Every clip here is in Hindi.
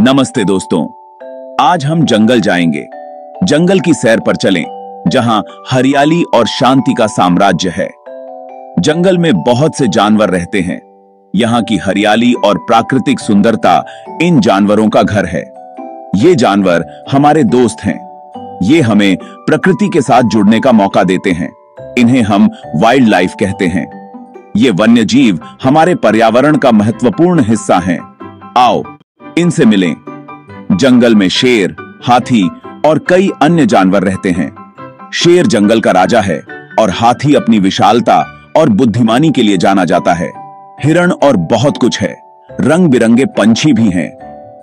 नमस्ते दोस्तों, आज हम जंगल जाएंगे। जंगल की सैर पर चलें, जहां हरियाली और शांति का साम्राज्य है। जंगल में बहुत से जानवर रहते हैं। यहाँ की हरियाली और प्राकृतिक सुंदरता इन जानवरों का घर है। ये जानवर हमारे दोस्त हैं। ये हमें प्रकृति के साथ जुड़ने का मौका देते हैं। इन्हें हम वाइल्ड लाइफ कहते हैं। ये वन्य जीव हमारे पर्यावरण का महत्वपूर्ण हिस्सा हैं। आओ इनसे मिलें। जंगल में शेर, हाथी और कई अन्य जानवर रहते हैं। शेर जंगल का राजा है और हाथी अपनी विशालता और बुद्धिमानी के लिए जाना जाता है। हिरण और बहुत कुछ है। रंग बिरंगे पंछी भी हैं।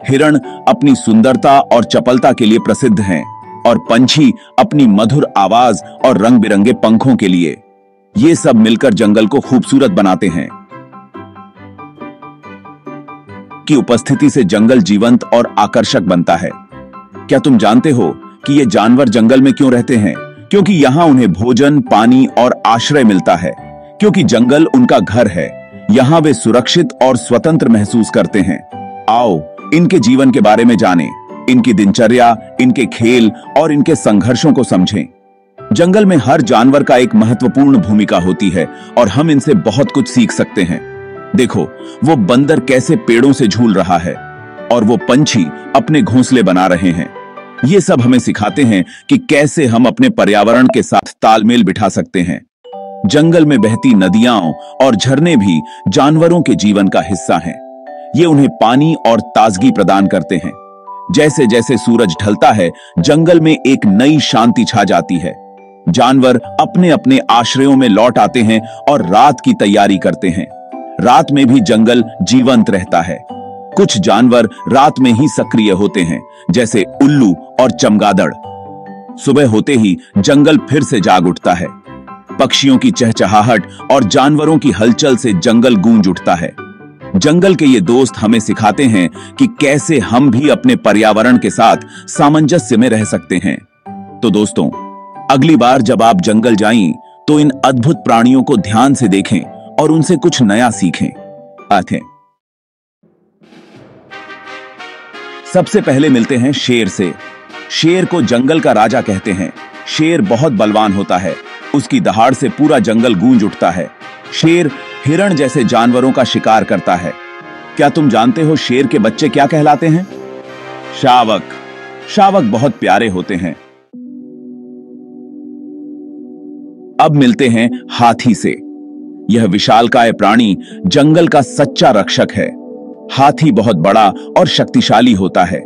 हिरण अपनी सुंदरता और चपलता के लिए प्रसिद्ध हैं और पंछी अपनी मधुर आवाज और रंग बिरंगे पंखों के लिए। ये सब मिलकर जंगल को खूबसूरत बनाते हैं। की उपस्थिति से जंगल जीवंत और आकर्षक बनता है। क्या तुम जानते हो कि ये जानवर जंगल में क्यों रहते हैं? क्योंकि यहाँ उन्हें भोजन, पानी और आश्रय मिलता है। क्योंकि जंगल उनका घर है। यहाँ वे सुरक्षित और स्वतंत्र महसूस करते हैं। आओ इनके जीवन के बारे में जानें, इनकी दिनचर्या, इनके खेल और इनके संघर्षों को समझें। जंगल में हर जानवर का एक महत्वपूर्ण भूमिका होती है और हम इनसे बहुत कुछ सीख सकते हैं। देखो, वो बंदर कैसे पेड़ों से झूल रहा है और वो पंछी अपने घोंसले बना रहे हैं। ये सब हमें सिखाते हैं कि कैसे हम अपने पर्यावरण के साथ तालमेल बिठा सकते हैं। जंगल में बहती नदियां और झरने भी जानवरों के जीवन का हिस्सा हैं। ये उन्हें पानी और ताजगी प्रदान करते हैं। जैसे जैसे सूरज ढलता है, जंगल में एक नई शांति छा जाती है। जानवर अपने अपने आश्रयों में लौट आते हैं और रात की तैयारी करते हैं। रात में भी जंगल जीवंत रहता है। कुछ जानवर रात में ही सक्रिय होते हैं, जैसे उल्लू और चमगादड़। सुबह होते ही जंगल फिर से जाग उठता है। पक्षियों की चहचहाहट और जानवरों की हलचल से जंगल गूंज उठता है। जंगल के ये दोस्त हमें सिखाते हैं कि कैसे हम भी अपने पर्यावरण के साथ सामंजस्य में रह सकते हैं। तो दोस्तों, अगली बार जब आप जंगल जाएं, तो इन अद्भुत प्राणियों को ध्यान से देखें और उनसे कुछ नया सीखें। आते हैं। सबसे पहले मिलते हैं शेर से। शेर को जंगल का राजा कहते हैं। शेर बहुत बलवान होता है। उसकी दहाड़ से पूरा जंगल गूंज उठता है। शेर हिरण जैसे जानवरों का शिकार करता है। क्या तुम जानते हो शेर के बच्चे क्या कहलाते हैं? शावक। शावक बहुत प्यारे होते हैं। अब मिलते हैं हाथी से। यह विशालकाय प्राणी जंगल का सच्चा रक्षक है। हाथी बहुत बड़ा और शक्तिशाली होता है।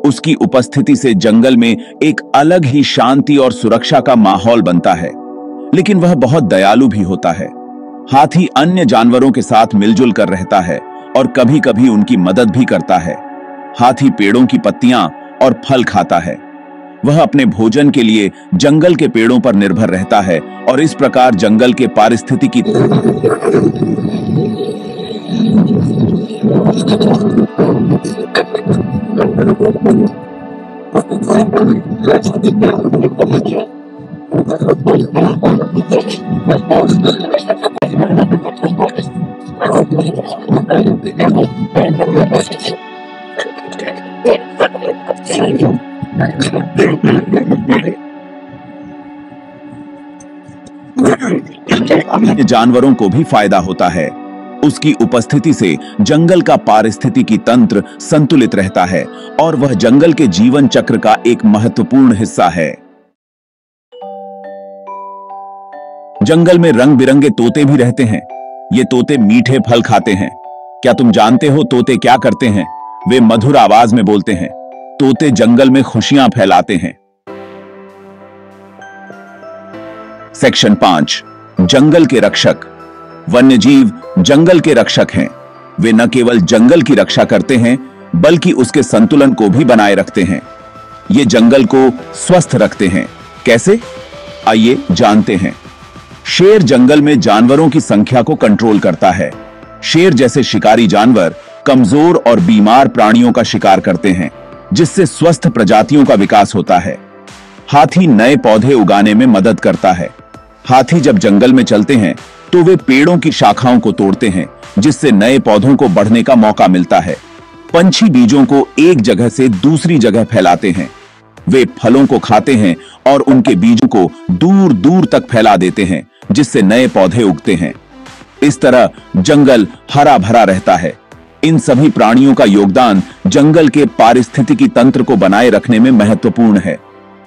उसकी उपस्थिति से जंगल में एक अलग ही शांति और सुरक्षा का माहौल बनता है। लेकिन वह बहुत दयालु भी होता है। हाथी अन्य जानवरों के साथ मिलजुल कर रहता है और कभी-कभी उनकी मदद भी करता है। हाथी पेड़ों की पत्तियां और फल खाता है। वह अपने भोजन के लिए जंगल के पेड़ों पर निर्भर रहता है और इस प्रकार जंगल के पारिस्थितिकी जानवरों को भी फायदा होता है। उसकी उपस्थिति से जंगल का पारिस्थितिकी तंत्र संतुलित रहता है और वह जंगल के जीवन चक्र का एक महत्वपूर्ण हिस्सा है। जंगल में रंग बिरंगे तोते भी रहते हैं। ये तोते मीठे फल खाते हैं। क्या तुम जानते हो तोते क्या करते हैं? वे मधुर आवाज में बोलते हैं। तोते जंगल में खुशियां फैलाते हैं। सेक्शन 5, जंगल के रक्षक। वन्यजीव जंगल के रक्षक हैं। वे न केवल जंगल की रक्षा करते हैं, बल्कि उसके संतुलन को भी बनाए रखते हैं। ये जंगल को स्वस्थ रखते हैं। कैसे? आइए जानते हैं। शेर जंगल में जानवरों की संख्या को कंट्रोल करता है। शेर जैसे शिकारी जानवर कमजोर और बीमार प्राणियों का शिकार करते हैं, जिससे स्वस्थ प्रजातियों का विकास होता है। हाथी नए पौधे उगाने में मदद करता है। हाथी जब जंगल में चलते हैं तो वे पेड़ों की शाखाओं को तोड़ते हैं, जिससे नए पौधों को बढ़ने का मौका मिलता है। पंछी बीजों को एक जगह से दूसरी जगह फैलाते हैं। वे फलों को खाते हैं और उनके बीजों को दूर दूर तक फैला देते हैं, जिससे नए पौधे उगते हैं। इस तरह जंगल हरा भरा रहता है। इन सभी प्राणियों का योगदान जंगल के पारिस्थितिकी तंत्र को बनाए रखने में महत्वपूर्ण है।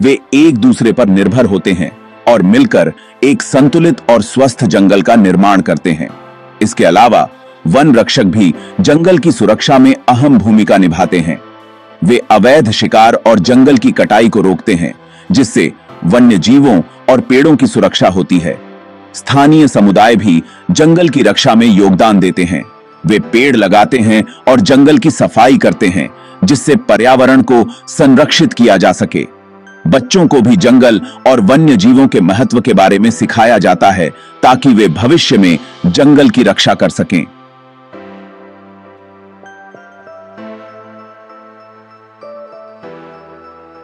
वे एक दूसरे पर निर्भर होते हैं और मिलकर एक संतुलित और स्वस्थ जंगल का निर्माण करते हैं। इसके अलावा वन रक्षक भी जंगल की सुरक्षा में अहम भूमिका निभाते हैं। वे अवैध शिकार और जंगल की कटाई को रोकते हैं, जिससे वन्य जीवों और पेड़ों की सुरक्षा होती है। स्थानीय समुदाय भी जंगल की रक्षा में योगदान देते हैं। वे पेड़ लगाते हैं और जंगल की सफाई करते हैं, जिससे पर्यावरण को संरक्षित किया जा सके। बच्चों को भी जंगल और वन्य जीवों के महत्व के बारे में सिखाया जाता है, ताकि वे भविष्य में जंगल की रक्षा कर सकें।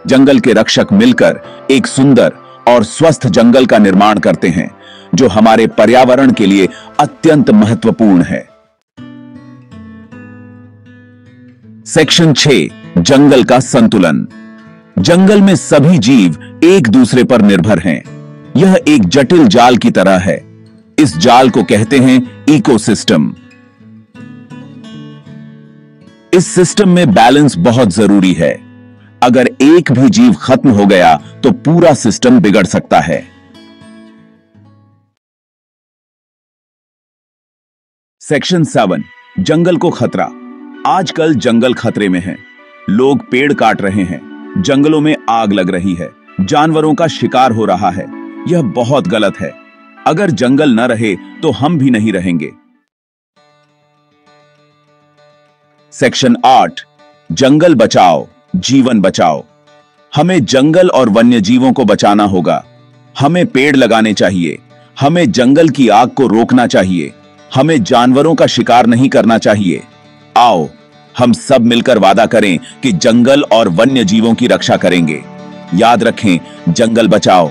जंगल के रक्षक मिलकर एक सुंदर और स्वस्थ जंगल का निर्माण करते हैं, जो हमारे पर्यावरण के लिए अत्यंत महत्वपूर्ण है। सेक्शन 6, जंगल का संतुलन। जंगल में सभी जीव एक दूसरे पर निर्भर हैं। यह एक जटिल जाल की तरह है। इस जाल को कहते हैं इकोसिस्टम। इस सिस्टम में बैलेंस बहुत जरूरी है। अगर एक भी जीव खत्म हो गया तो पूरा सिस्टम बिगड़ सकता है। सेक्शन 7, जंगल को खतरा। आजकल जंगल खतरे में है। लोग पेड़ काट रहे हैं, जंगलों में आग लग रही है, जानवरों का शिकार हो रहा है। यह बहुत गलत है। अगर जंगल न रहे तो हम भी नहीं रहेंगे। सेक्शन 8, जंगल बचाओ, जीवन बचाओ। हमें जंगल और वन्य जीवों को बचाना होगा। हमें पेड़ लगाने चाहिए। हमें जंगल की आग को रोकना चाहिए। हमें जानवरों का शिकार नहीं करना चाहिए। आओ हम सब मिलकर वादा करें कि जंगल और वन्य जीवों की रक्षा करेंगे। याद रखें, जंगल बचाओ,